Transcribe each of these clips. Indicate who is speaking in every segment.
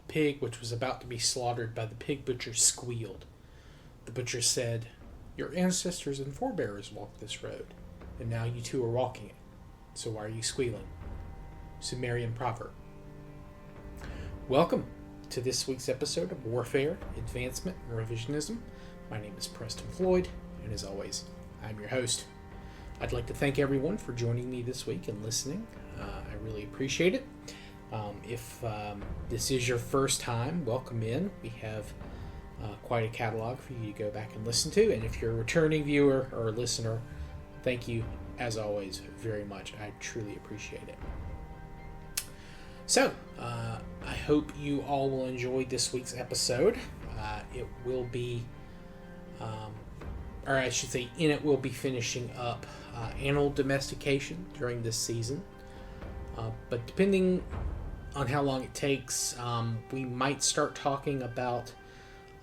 Speaker 1: pig which was about to be slaughtered by the pig butcher squealed. The butcher said, "Your ancestors and forebears walked this road, and now you two are walking it. So why are you squealing?" Sumerian proverb. Welcome to this week's episode of Warfare, Advancement, and Revisionism. My name is Preston Floyd, and as always, I'm your host. I'd like to thank everyone for joining me this week and listening. I really appreciate it. If this is your first time, welcome in. We have quite a catalog for you to go back and listen to. And if you're a returning viewer or listener, thank you, as always, very much. I truly appreciate it. So, I hope you all will enjoy this week's episode. It will be, or I should say, in it we'll be finishing up animal domestication during this season. But depending on how long it takes, we might start talking about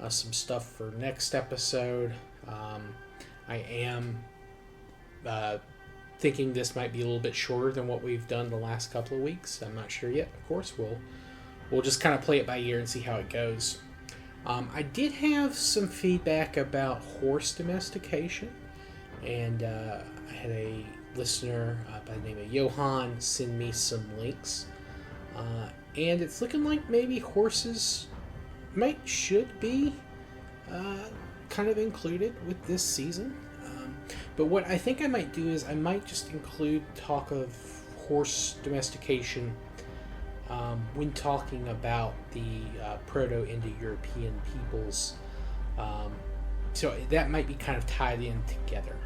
Speaker 1: some stuff for next episode. I am thinking this might be a little bit shorter than what we've done the last couple of weeks. I'm not sure yet. Of course, we'll just kind of play it by ear and see how it goes. I did have some feedback about horse domestication, and I had a listener by the name of Johan send me some links, and it's looking like maybe horses should be kind of included with this season. But what I think I might do is I might just include talk of horse domestication when talking about the Proto-Indo-European peoples. So that might be kind of tied in together.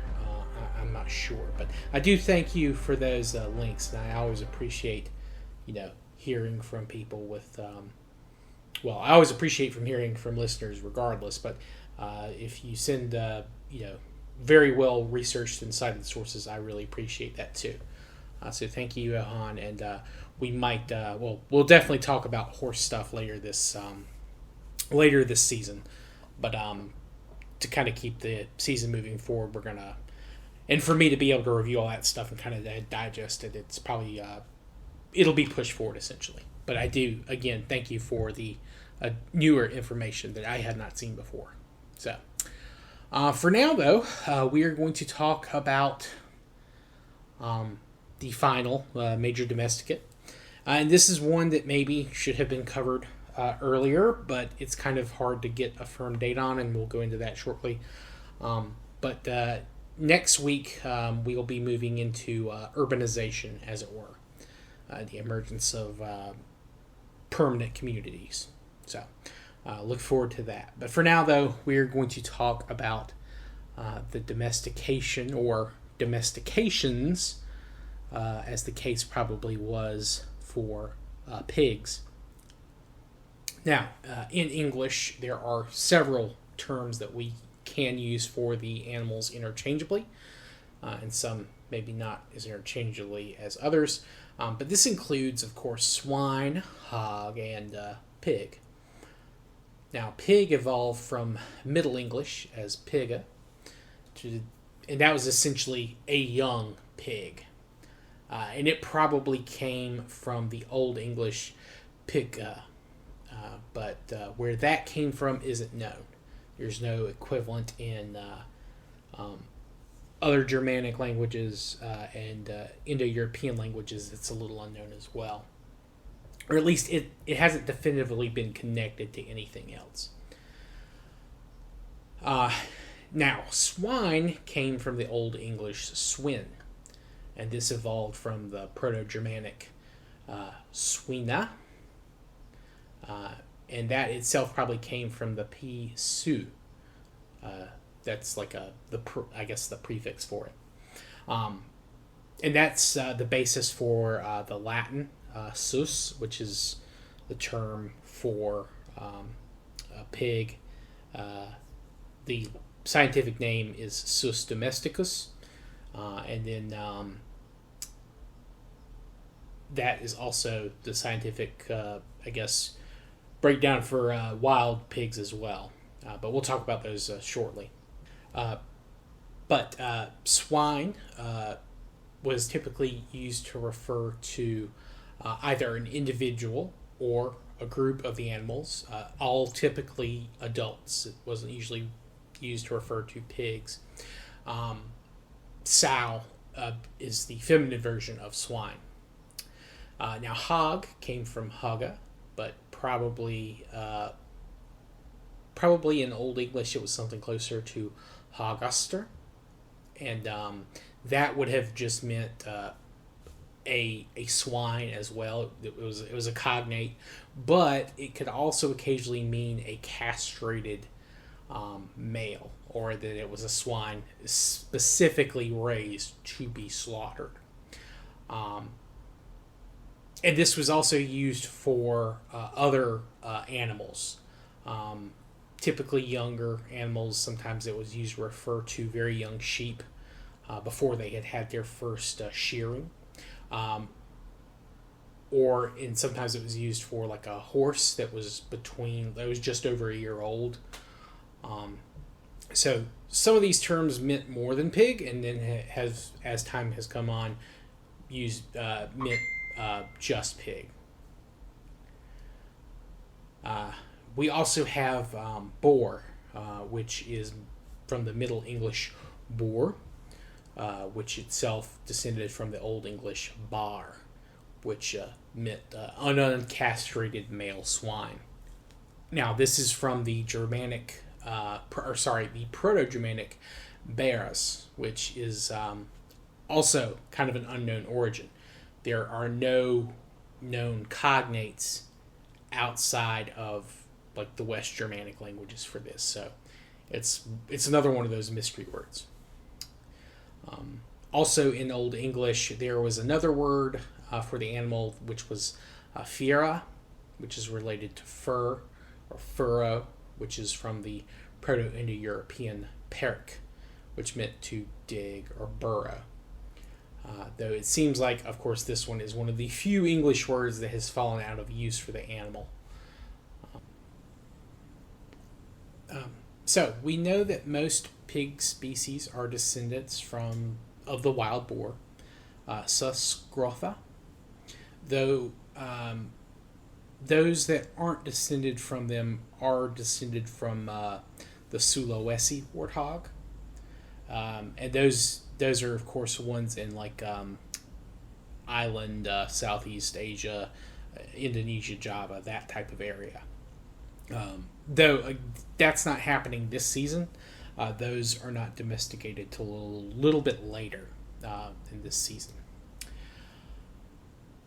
Speaker 1: I'm not sure, but I do thank you for those links, and I always appreciate, hearing from people with. I always appreciate from hearing from listeners, regardless. But if you send, very well researched and cited sources, I really appreciate that too. So thank you, Johan, and we might, we'll definitely talk about horse stuff later this season. But to kind of keep the season moving forward, we're gonna. And for me to be able to review all that stuff and kind of digest it, it's probably, it'll be pushed forward essentially. But I do, again, thank you for the newer information that I had not seen before. So, for now though, we are going to talk about the final major domesticate. And this is one that maybe should have been covered earlier, but it's kind of hard to get a firm date on, and we'll go into that shortly. But next week, we will be moving into urbanization, as it were, the emergence of permanent communities. So, look forward to that. But for now, though, we're going to talk about the domestication or domestications, as the case probably was for pigs. Now, in English, there are several terms that we can use for the animals interchangeably, and some maybe not as interchangeably as others. But this includes, of course, swine, hog, and pig. Now, pig evolved from Middle English as piga, and that was essentially a young pig. And it probably came from the Old English piga, but where that came from isn't known. There's no equivalent in other Germanic languages and Indo-European languages. It's a little unknown as well. Or at least it hasn't definitively been connected to anything else. Now, swine came from the Old English swin, and this evolved from the Proto-Germanic swina, and that itself probably came from the p su. That's like the prefix for it, and that's the basis for the Latin sus, which is the term for a pig. The scientific name is Sus domesticus, and then that is also the scientific, breakdown for wild pigs as well. But we'll talk about those shortly. But swine was typically used to refer to either an individual or a group of the animals, all typically adults. It wasn't usually used to refer to pigs. Sow is the feminine version of swine. Now, hog came from hogga, but probably in Old English it was something closer to hogaster, and that would have just meant a swine as well. It was a cognate, but it could also occasionally mean a castrated male, or that it was a swine specifically raised to be slaughtered. And this was also used for other animals, typically younger animals. Sometimes it was used to refer to very young sheep before they had their first shearing. Sometimes it was used for like a horse that was just over a year old. So some of these terms meant more than pig, and then as time has come on, meant just pig. We also have boar, which is from the Middle English boar, which itself descended from the Old English bar, which meant an uncastrated male swine. Now, this is from the Germanic, the Proto-Germanic bears, which is also kind of an unknown origin. There are no known cognates outside of like the West Germanic languages for this, so it's another one of those mystery words. Also in Old English, there was another word for the animal, which was fiera, which is related to fur, or furrow, which is from the Proto-Indo-European perk, which meant to dig or burrow. Though it seems like, of course, this one is one of the few English words that has fallen out of use for the animal. So we know that most pig species are descendants of the wild boar, Sus scrotha, though those that aren't descended from them are descended from the Sulawesi warthog, and those are of course ones in like island Southeast Asia, Indonesia, Java, that type of area. Though that's not happening this season. Those are not domesticated till a little bit later in this season.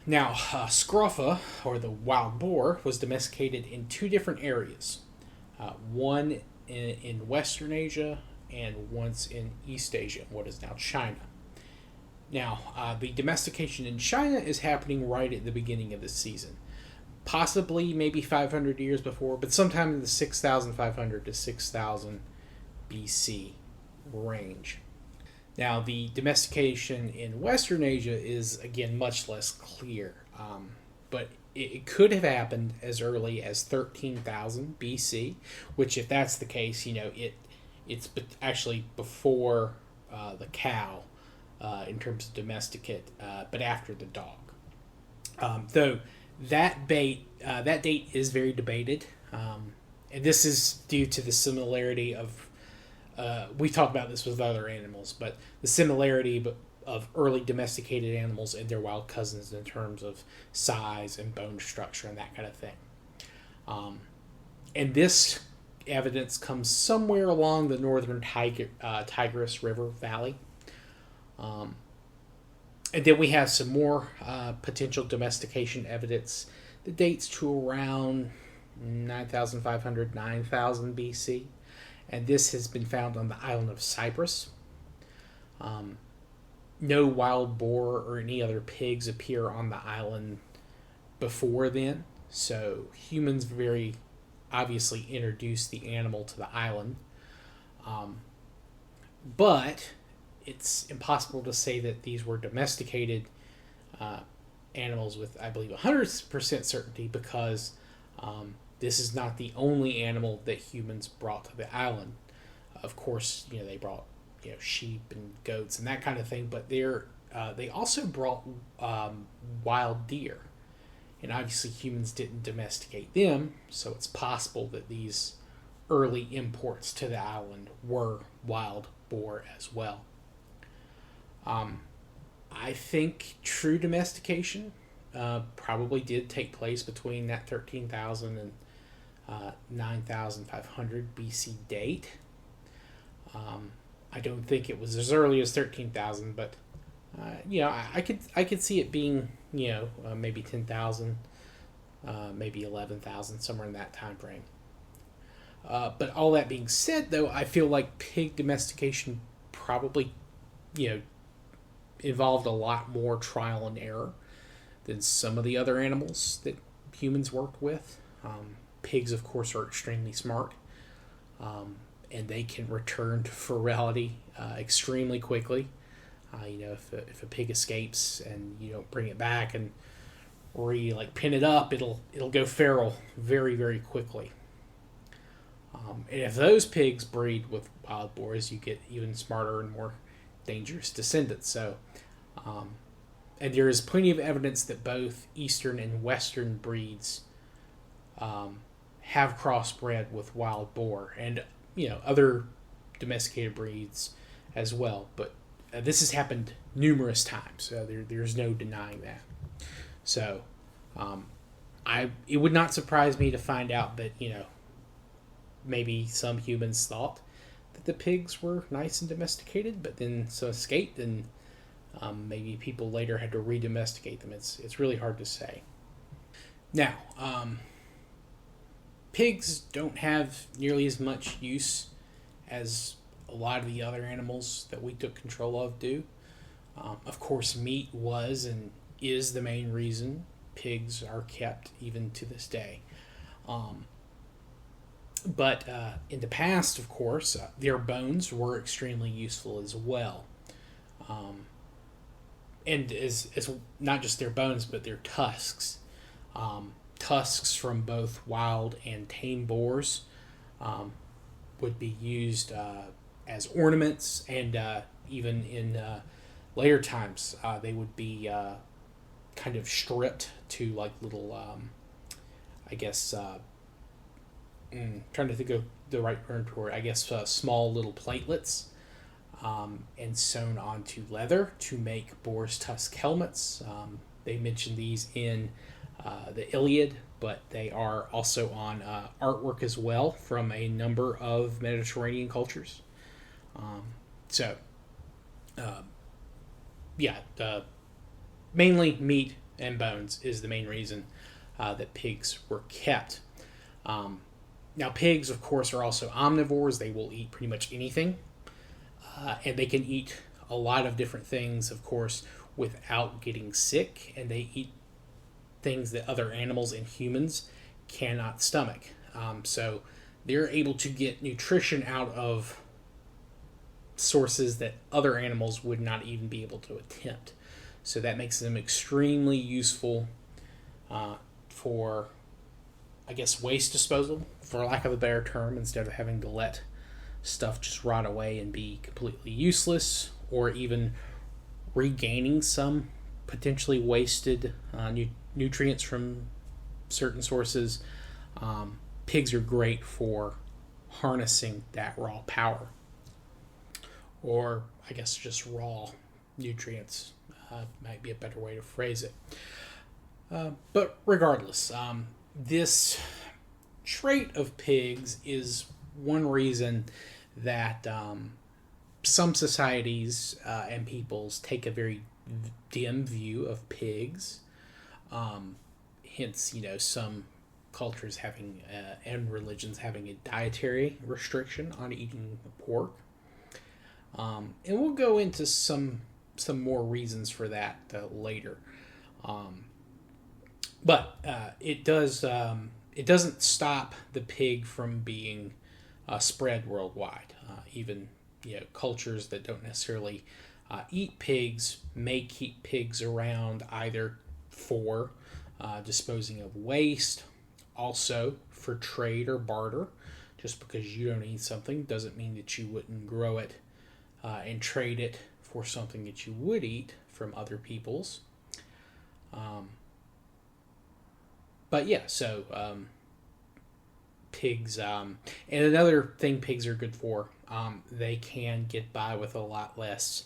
Speaker 1: Now, scrofa, or the wild boar, was domesticated in two different areas. One in Western Asia and once in East Asia, what is now China. Now, the domestication in China is happening right at the beginning of the season. Possibly maybe 500 years before, but sometime in the 6,500 to 6,000 BC range. Now, the domestication in Western Asia is, again, much less clear, but it could have happened as early as 13,000 BC, which, if that's the case, it's actually before the cow in terms of domesticate, but after the dog. Though that date is very debated, and this is due to the similarity of we talked about this with other animals, but the similarity of early domesticated animals and their wild cousins in terms of size and bone structure and that kind of thing. And this evidence comes somewhere along the northern Tigris River Valley. And then we have some more potential domestication evidence that dates to around 9,500, 9,000 BC. And this has been found on the island of Cyprus. No wild boar or any other pigs appear on the island before then. So humans very obviously introduced the animal to the island. But it's impossible to say that these were domesticated animals with, I believe, 100% certainty, because this is not the only animal that humans brought to the island. Of course, they brought sheep and goats and that kind of thing, but they also brought wild deer, And obviously humans didn't domesticate them, so it's possible that these early imports to the island were wild boar as well. I think true domestication probably did take place between that 13,000 and 9,500 BC date. I don't think it was as early as 13,000, but I could see it being maybe 10,000, maybe 11,000, somewhere in that time frame. But all that being said, though, I feel like pig domestication probably involved a lot more trial and error than some of the other animals that humans worked with. Pigs, of course, are extremely smart, and they can return to ferality extremely quickly. If a pig escapes and you don't bring it back and pin it up, it'll go feral very, very quickly. And if those pigs breed with wild boars, you get even smarter and more dangerous descendants. So, and there is plenty of evidence that both eastern and western breeds have crossbred with wild boar and other domesticated breeds as well. But this has happened numerous times. There's no denying that. So, it would not surprise me to find out that maybe some humans thought that the pigs were nice and domesticated, but then some escaped, and maybe people later had to re-domesticate them. It's really hard to say. Now, pigs don't have nearly as much use as a lot of the other animals that we took control of do. Of course, meat was and is the main reason pigs are kept even to this day. But in the past, of course, their bones were extremely useful as well. And as not just their bones, but their tusks. Tusks from both wild and tame boars would be used as ornaments, and even in later times, they would be kind of stripped to like little, trying to think of the right word for it, small little platelets, and sewn onto leather to make boar's tusk helmets. They mention these in the Iliad, but they are also on artwork as well from a number of Mediterranean cultures. Mainly meat and bones is the main reason that pigs were kept. Now, pigs, of course, are also omnivores. They will eat pretty much anything. And they can eat a lot of different things, of course, without getting sick. And they eat things that other animals and humans cannot stomach. So they're able to get nutrition out of sources that other animals would not even be able to attempt. So that makes them extremely useful for, waste disposal, for lack of a better term, instead of having to let stuff just rot away and be completely useless, or even regaining some potentially wasted nutrients from certain sources. Pigs are great for harnessing that raw power, or just raw nutrients might be a better way to phrase it. But regardless, this trait of pigs is one reason that some societies and peoples take a very dim view of pigs. Hence, some cultures having and religions having a dietary restriction on eating pork. And we'll go into some more reasons for that later. But it doesn't stop the pig from being spread worldwide. Even cultures that don't necessarily eat pigs may keep pigs around, either for disposing of waste, also for trade or barter. Just because you don't eat something doesn't mean that you wouldn't grow it and trade it for something that you would eat from other peoples. But yeah, so pigs, and another thing pigs are good for, they can get by with a lot less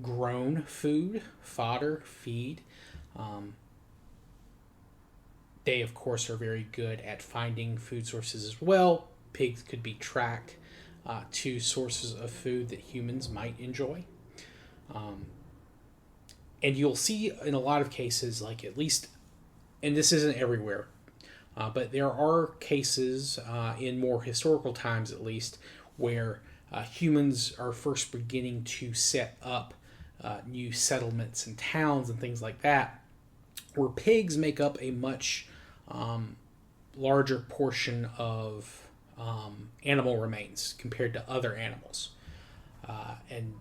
Speaker 1: grown food, fodder, feed. Um, they, of course, are very good at finding food sources as well. Pigs could be tracked to sources of food that humans might enjoy. Um, and you'll see in a lot of cases, like at least, and this isn't everywhere, but there are cases in more historical times at least where humans are first beginning to set up new settlements and towns and things like that, where pigs make up a much larger portion of animal remains compared to other animals. And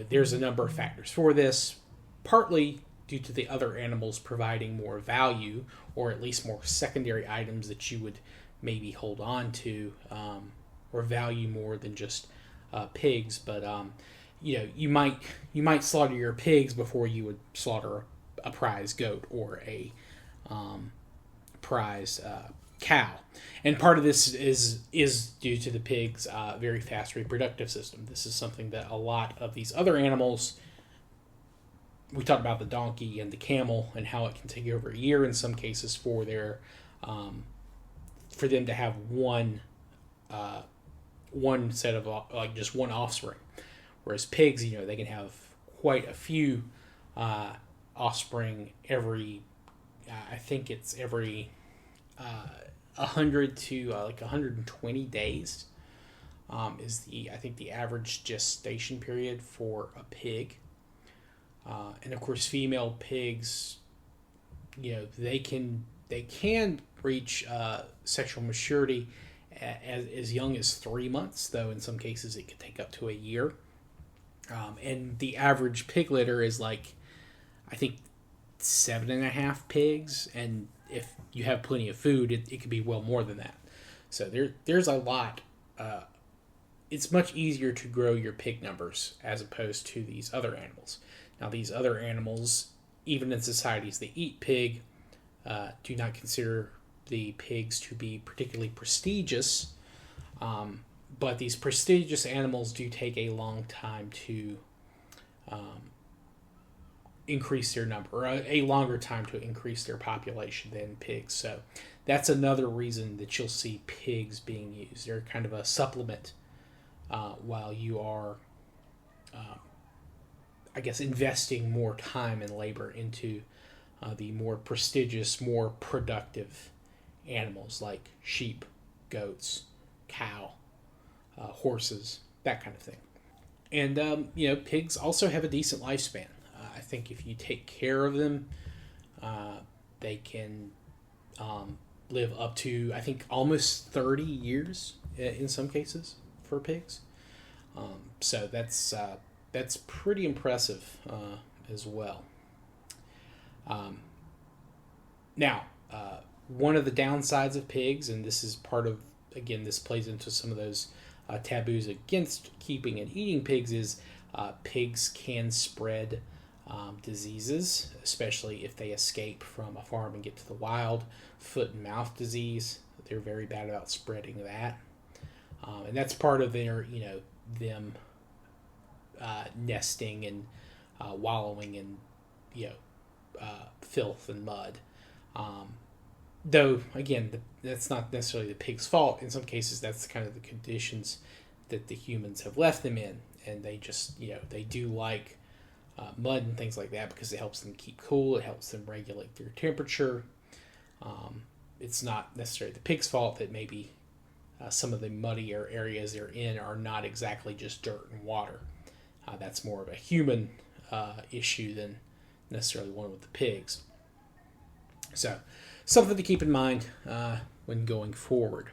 Speaker 1: there's a number of factors for this, partly due to the other animals providing more value, or at least more secondary items that you would maybe hold on to or value more than just pigs. But you might slaughter your pigs before you would slaughter a prize goat or a prize cow. And part of this is due to the pig's very fast reproductive system. This is something that a lot of these other animals, we talked about the donkey and the camel and how it can take over a year in some cases for their for them to have one set of like just one offspring, whereas pigs, they can have quite a few offspring every I think it's every 100 to like 120 days is the average gestation period for a pig. And of course, female pigs, they can reach sexual maturity as young as 3 months, though in some cases it could take up to a year. And the average pig litter is like, I think, 7.5 pigs, and if you have plenty of food, it could be well more than that. So there's a lot. It's much easier to grow your pig numbers as opposed to these other animals. Now, these other animals, even in societies that eat pig, do not consider the pigs to be particularly prestigious. But these prestigious animals do take a long time to increase their number, or a longer time to increase their population than pigs. So that's another reason that you'll see pigs being used. They're kind of a supplement while you are, I guess, investing more time and labor into the more prestigious, more productive animals like sheep, goats, cow, horses, that kind of thing. And, pigs also have a decent lifespan. I think if you take care of them, they can live up to, I think, almost 30 years in some cases for pigs. So that's pretty impressive as well. Now, one of the downsides of pigs, and this is part of, again, this plays into some of those taboos against keeping and eating pigs, is pigs can spread diseases, especially if they escape from a farm and get to the wild. Foot and mouth disease, they're very bad about spreading that. And that's part of their, them nesting and wallowing in, filth and mud. Though, again, that's not necessarily the pig's fault. In some cases, that's kind of the conditions that the humans have left them in. And they just, they do like mud and things like that because it helps them keep cool. It helps them regulate their temperature. It's not necessarily the pig's fault that maybe some of the muddier areas they're in are not exactly just dirt and water. That's more of a human issue than necessarily one with the pigs. So, something to keep in mind when going forward.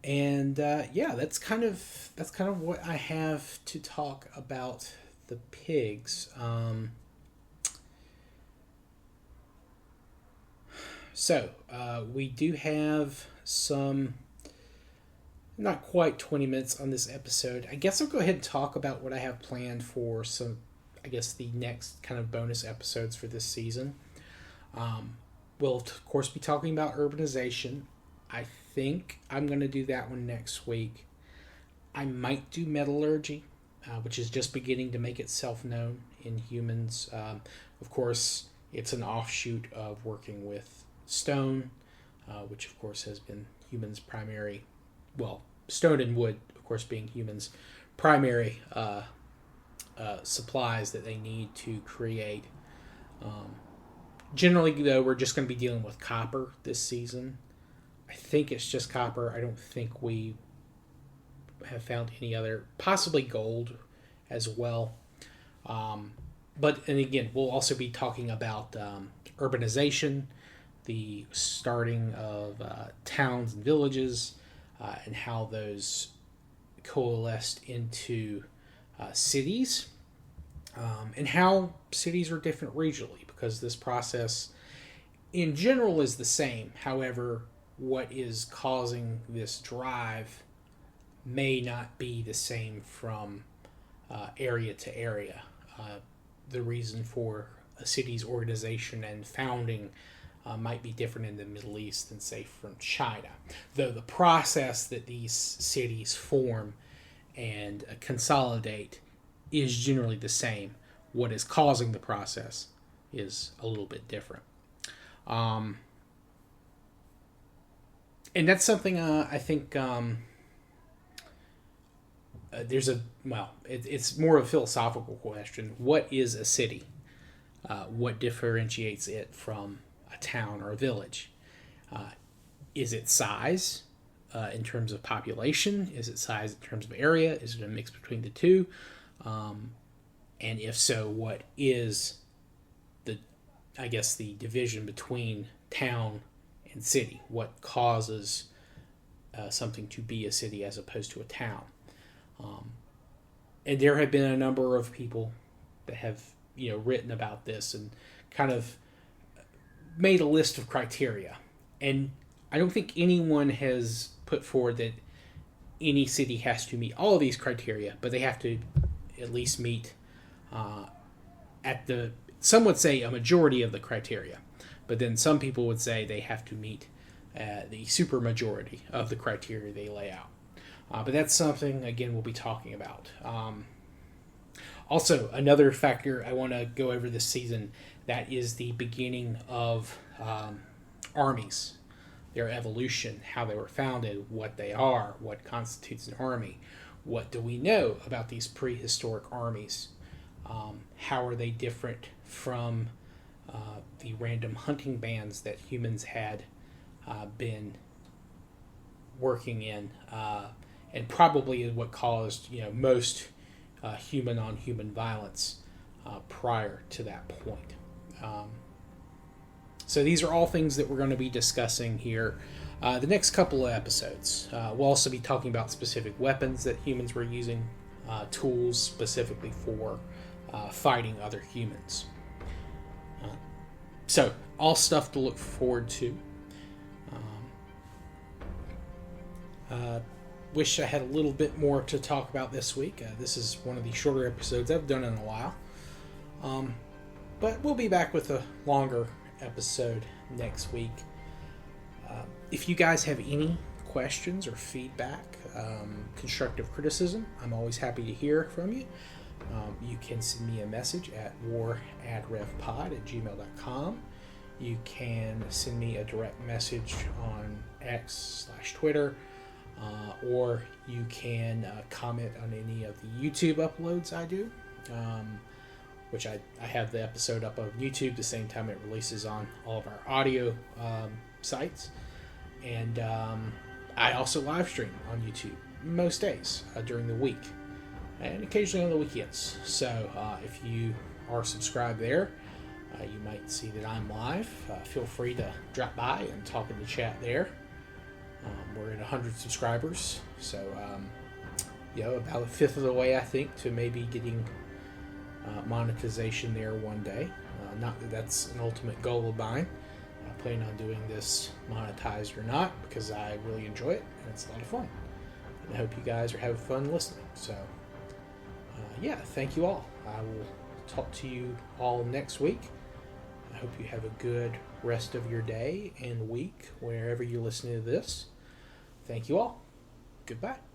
Speaker 1: And that's kind of what I have to talk about the pigs. So we do have some, not quite 20 minutes on this episode. I guess I'll go ahead and talk about what I have planned for some I guess, the next kind of bonus episodes for this season. We'll, of course, be talking about urbanization. I think I'm going to do that one next week. I might do metallurgy, which is just beginning to make itself known in humans. Of course, it's an offshoot of working with stone, which, of course, has been humans' primary, well, stone and wood, of course, being humans' primary supplies that they need to create. Generally, though, we're just going to be dealing with copper this season. I think it's just copper. I don't think we have found any other, possibly gold as well. And again, we'll also be talking about urbanization, the starting of towns and villages, and how those coalesced into cities, and how cities are different regionally, because this process in general is the same. However, what is causing this drive may not be the same from area to area. The reason for a city's organization and founding might be different in the Middle East than, say, from China. Though the process that these cities form and consolidate is generally the same. What is causing the process is a little bit different. And that's something I think it's more of a philosophical question. What is a city? What differentiates it from a town or a village? Is it size in terms of population? Is it size in terms of area? Is it a mix between the two? And if so, what is the division between town and city? What causes something to be a city as opposed to a town? And there have been a number of people that have written about this and kind of made a list of criteria. And I don't think anyone has put forward that any city has to meet all of these criteria, but they have to at least meet some would say a majority of the criteria, but then some people would say they have to meet the super majority of the criteria they lay out. But that's something, again, we'll be talking about. Also, another factor I want to go over this season, that is the beginning of armies, their evolution, how they were founded, what they are, what constitutes an army, what do we know about these prehistoric armies, how are they different from the random hunting bands that humans had been working in, and probably what caused most human-on-human violence prior to that point. So these are all things that we're going to be discussing here the next couple of episodes. We'll also be talking about specific weapons that humans were using, tools specifically for fighting other humans. So all stuff to look forward to. Wish I had a little bit more to talk about this week. This is one of the shorter episodes I've done in a while. But we'll be back with a longer episode next week. If you guys have any questions or feedback, constructive criticism, I'm always happy to hear from you. You can send me a message at waradrevpod@gmail.com. You can send me a direct message on X/Twitter, or you can comment on any of the YouTube uploads I do, which I have the episode up on YouTube the same time it releases on all of our audio sites. And I also live stream on YouTube most days during the week, and occasionally on the weekends. So if you are subscribed there, you might see that I'm live. Feel free to drop by and talk in the chat there. We're at 100 subscribers, so about a fifth of the way, I think, to maybe getting monetization there one day. Not that that's an ultimate goal of mine. I plan on doing this monetized or not, because I really enjoy it and it's a lot of fun. And I hope you guys are having fun listening. So, thank you all. I will talk to you all next week. I hope you have a good rest of your day and week wherever you're listening to this. Thank you all. Goodbye.